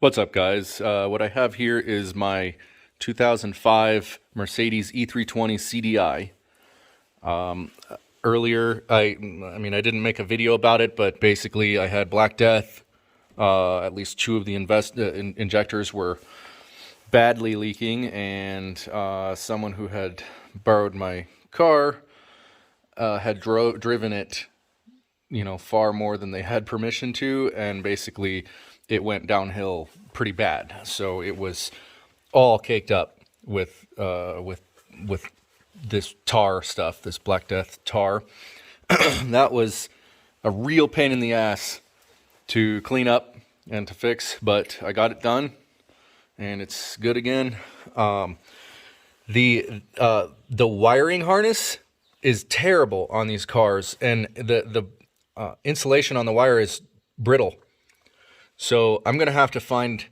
What's up, guys? What I have here is my 2005 Mercedes E320 CDI. Earlier, I didn't make a video about it, but basically I had Black Death. At least two of the injectors were badly leaking, and someone who had borrowed my car had driven it, far more than they had permission to, and basically it went downhill pretty bad. So it was all caked up with this tar stuff, this Black Death tar. That was a real pain in the ass to clean up and to fix, but I got it done, and it's good again. The wiring harness is terrible on these cars, and the insulation on the wire is brittle. So I'm gonna have to find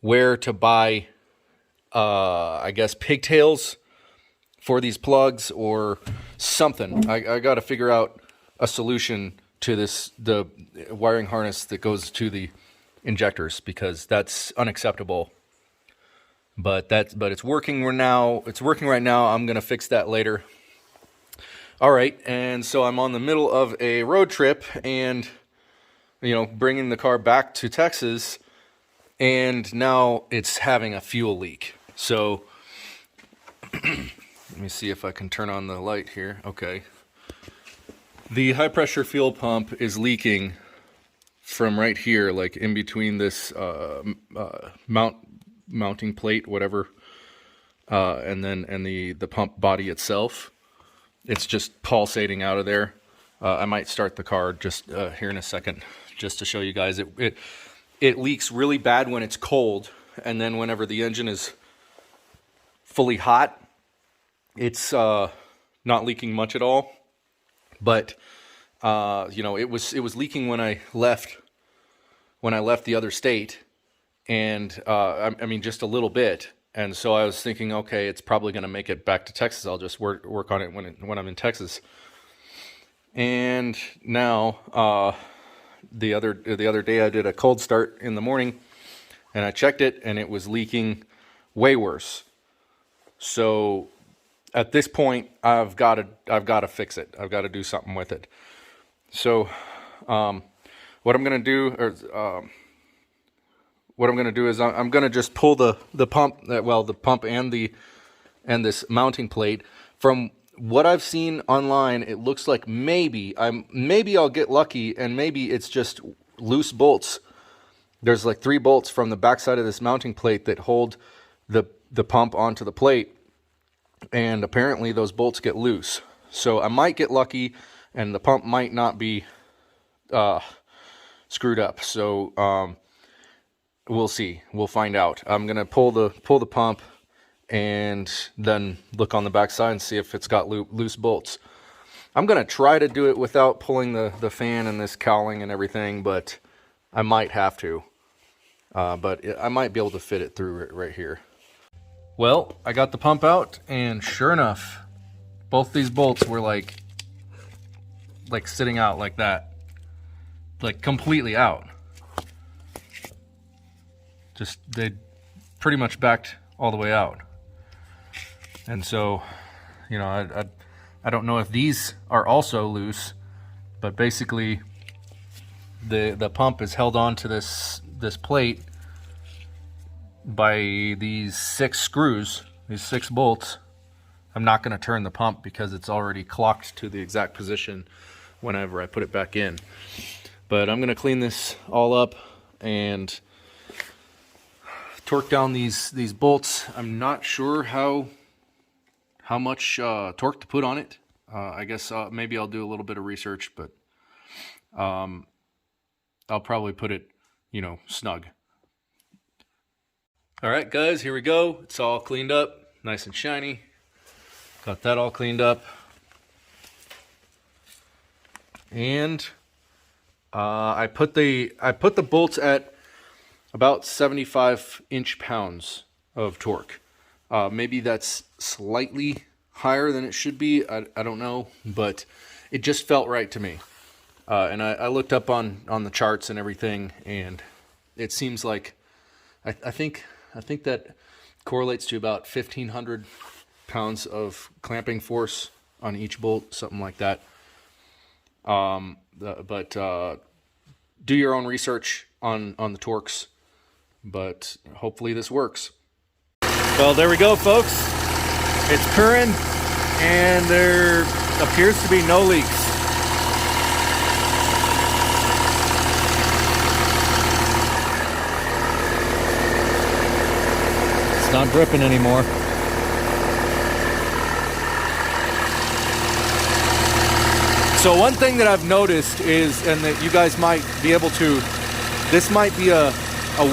where to buy, I guess, pigtails for these plugs or something. I got to figure out a solution to the wiring harness that goes to the injectors, because that's unacceptable. But it's working now. It's working right now. I'm gonna fix that later. All right, and so I'm on the middle of a road trip, and bringing the car back to Texas, and now it's having a fuel leak. So let me see if I can turn on the light here. Okay. The high pressure fuel pump is leaking from right here, like in between this mounting plate, whatever, and the pump body itself. It's just pulsating out of there. I might start the car just here in a second, just to show you guys. It leaks really bad when it's cold, and then whenever the engine is fully hot, it's not leaking much at all. But it was leaking when I left the other state, and just a little bit. And so I was thinking, okay, it's probably going to make it back to Texas. I'll just work on it when I'm in Texas. And now the other day I did a cold start in the morning, and I checked it, and it was leaking way worse. So at this point, I've got to fix it. I've got to do something with it. So what I'm going to do is I'm going to just pull the pump, the pump and this mounting plate. From what I've seen online, it looks like maybe I'll get lucky, and maybe it's just loose bolts. There's like 3 bolts from the backside of this mounting plate that hold the pump onto the plate, and apparently those bolts get loose. So I might get lucky, and the pump might not be screwed up. So we'll see. We'll find out. I'm gonna pull the pump, and then look on the backside and see if it's got loose bolts. I'm gonna try to do it without pulling the fan and this cowling and everything, but I might have to. But I might be able to fit it through right here. Well, I got the pump out, and sure enough, both these bolts were like sitting out like that, like completely out. Just, they pretty much backed all the way out. And so, I don't know if these are also loose, but basically the pump is held on to this plate by these 6 screws, these 6 bolts. I'm not going to turn the pump because it's already clocked to the exact position whenever I put it back in. But I'm going to clean this all up and torque down these bolts. I'm not sure how much torque to put on it. I guess maybe I'll do a little bit of research, but I'll probably put it, snug. All right, guys, here we go. It's all cleaned up, nice and shiny. Got that all cleaned up. And I put the bolts at about 75 inch-pounds of torque. Maybe that's slightly higher than it should be. I don't know, but it just felt right to me. And I looked up on the charts and everything, and it seems like I think that correlates to about 1,500 pounds of clamping force on each bolt, something like that. But do your own research on the torques, but hopefully this works. Well, there we go, folks. It's purring, and there appears to be no leaks. It's not dripping anymore. So one thing that I've noticed is, and that you guys might be able to, this might be a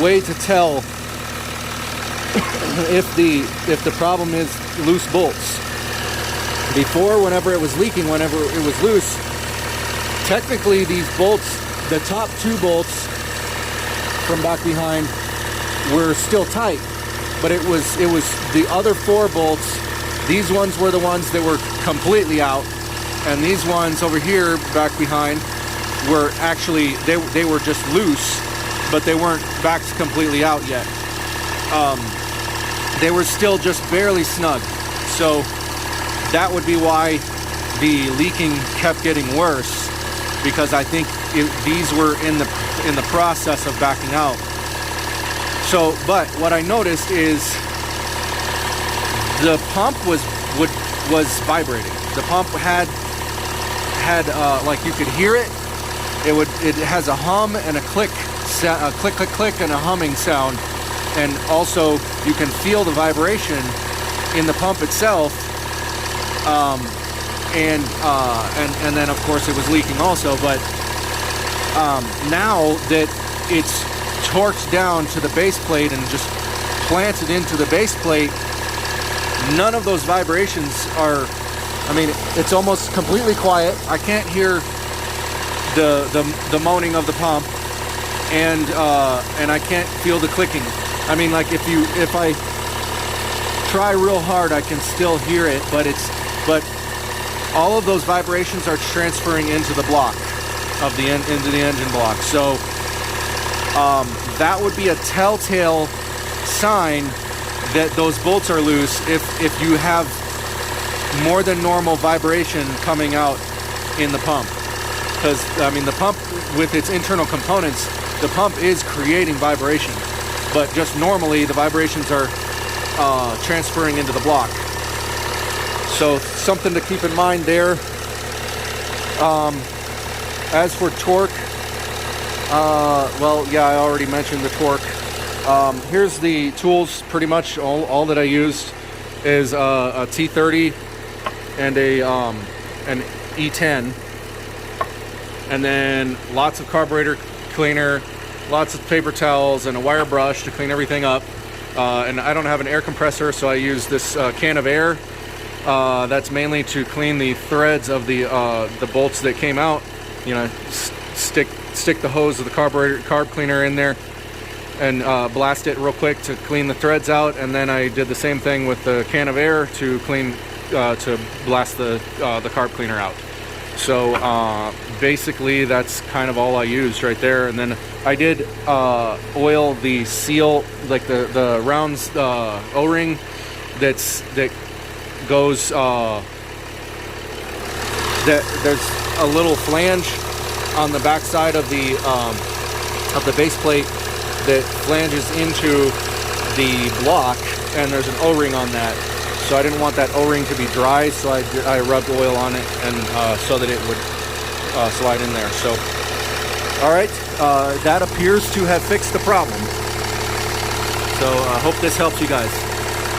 way to tell if the problem is loose bolts. Before, whenever it was leaking, whenever it was loose, technically these bolts, the top two bolts from back behind were still tight, but it was the other four bolts. These ones were the ones that were completely out. And these ones over here back behind were actually, they were just loose, but they weren't backed completely out yet. They were still just barely snug. So that would be why the leaking kept getting worse, because I think these were in the process of backing out. So, but what I noticed is the pump was vibrating. The pump had like, you could hear it. It has a hum and a click, click click click, and a humming sound, and also you can feel the vibration in the pump itself. And then of course it was leaking also. But now that it's torqued down to the base plate and just planted into the base plate, none of those vibrations are. I mean, it's almost completely quiet. I can't hear the moaning of the pump, and I can't feel the clicking. I mean, like if I try real hard, I can still hear it, but all of those vibrations are transferring into the block of into the engine block. So that would be a telltale sign that those bolts are loose if you have more than normal vibration coming out in the pump. Because, I mean, the pump with its internal components, the pump is creating vibration, but just normally the vibrations are transferring into the block. So something to keep in mind there. As for torque, well, yeah, I already mentioned the torque. Here's the tools. Pretty much all that I used is a T30 and an E10, and then lots of carburetor cleaner, lots of paper towels, and a wire brush to clean everything up. And I don't have an air compressor, so I use this can of air. That's mainly to clean the threads of the bolts that came out. You know, stick the hose of the carb cleaner in there and blast it real quick to clean the threads out. And then I did the same thing with the can of air to clean, to blast the carb cleaner out. So basically that's kind of all I used right there. And then I did oil the seal, like the rounds O-ring that goes, that there's a little flange on the back side of the base plate that flanges into the block, and there's an O-ring on that. So I didn't want that O-ring to be dry, so I rubbed oil on it, and so that it would slide in there. So, all right, that appears to have fixed the problem. So I hope this helps you guys.